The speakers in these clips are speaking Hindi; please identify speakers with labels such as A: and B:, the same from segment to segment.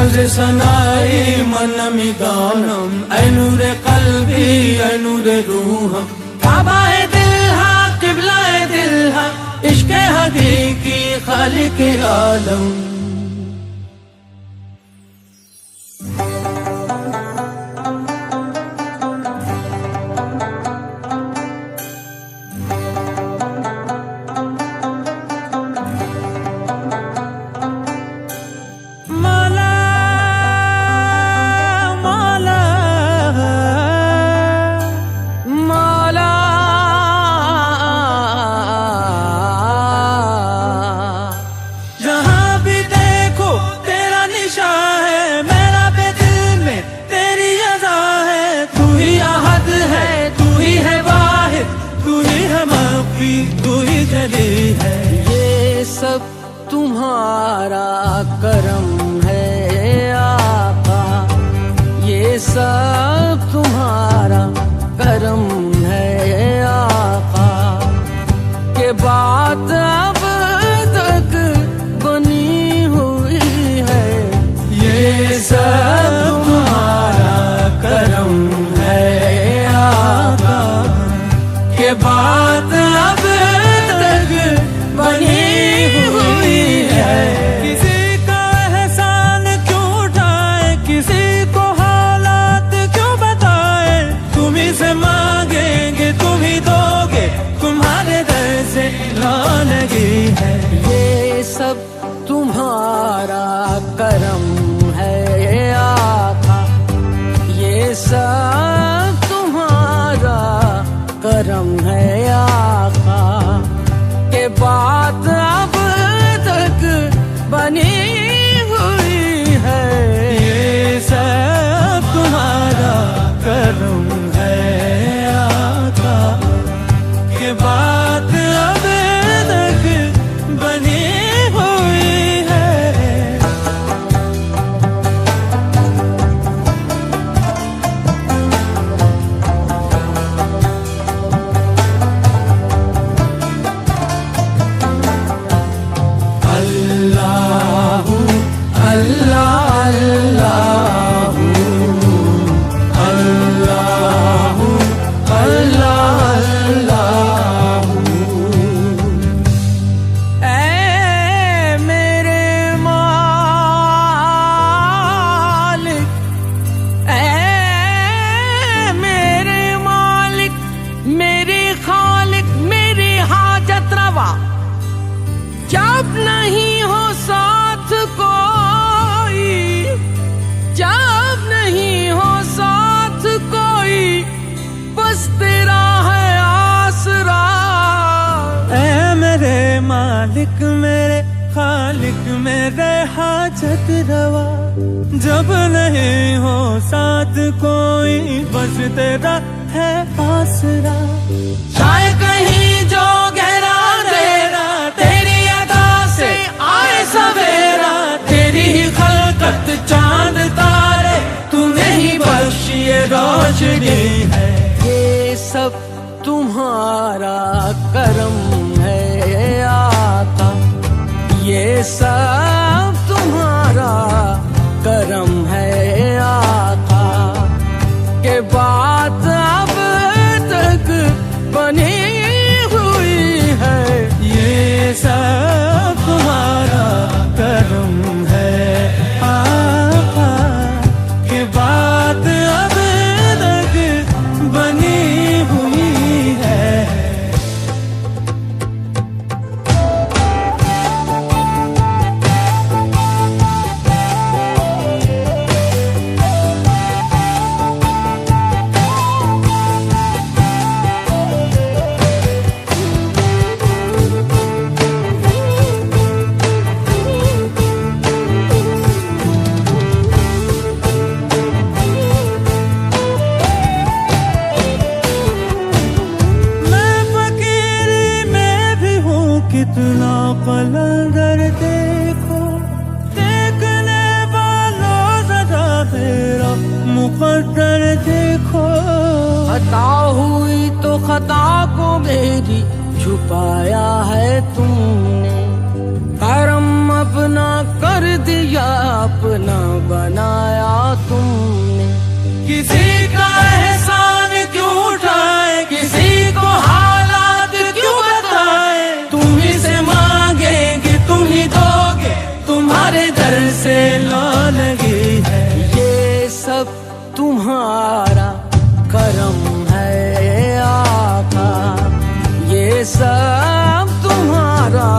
A: अर्ज सनाई मनमी गानम ऐ नूरे कल्बी ऐ नूरे रूहम काबाए दिल हा किबलाए दिल हा इश्क़े हकीकी खालिक आलम। तू ही जली है
B: ये सब तुम्हारा करम है आका, ये सब तुम्हारा करम है आका, के बात अब तक बनी हुई है।
A: ये सब तुम्हारा करम है आका, के बात अब तक बनी हुई है। किसी का एहसान क्यों उठाए, किसी को हालात क्यों बताए, तुम्ही से मांगेंगे तुम ही दोगे, तुम्हारे दर से लगी है।
B: ये सब तुम्हारा करम है आका, ये सब तुम्हारा करम है आका, के बात अब तक बनी हुई है।
A: ये सब तुम्हारा करम है आका, के बात अब तक बनी हुई है।
B: जब नहीं हो साथ कोई, जब नहीं हो साथ कोई, बस तेरा है आसरा।
A: ऐ मेरे मालिक मेरे खालिक मेरे हाजत रवा, जब नहीं हो साथ कोई, बस तेरा है आसरा। चाहे कहीं जो गहरा अंधेरा, तेरी अदा से आए सवेरा, तेरी ही खलकत चांद तारे, तूने ही बख्शी ये रोशनी है।
B: ये सब तुम्हारा करम है आका, ये सब तुम्हारा करम है आका, के बात अब तक बनी हुई है।
A: ये सब तुम्हारा करम है आका, के बात अब तक बनी हुई है। कितना कलंदर देखो, देखने वालों जरा तेरा मुकद्दर देखो।
B: खता हुई तो खता को मेरी छुपाया है तुमने, करम अपना कर दिया, अपना बनाया तुमने।
A: किसी का एहसान क्यों उठाए, किसी को हालात क्यों बताए, तुम ही से मांगेंगे तुम ही दोगे, तुम्हारे दर से ला लगी है।
B: ये सब तुम्हारा करम है आका, ये सब तुम्हारा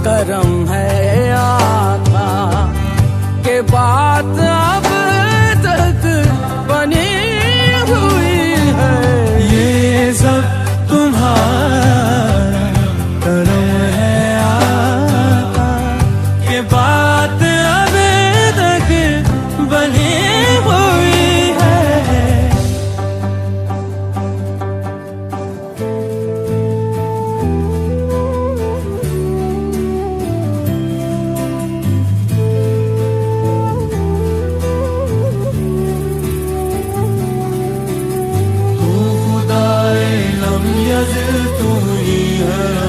B: करम है आका, के बात अब तक बनी हुई है।
A: ये सब तुम्हारा करम है आका, के बात अब तक बनी हुई है। तू खुदाए लम यज़िल, तू ही है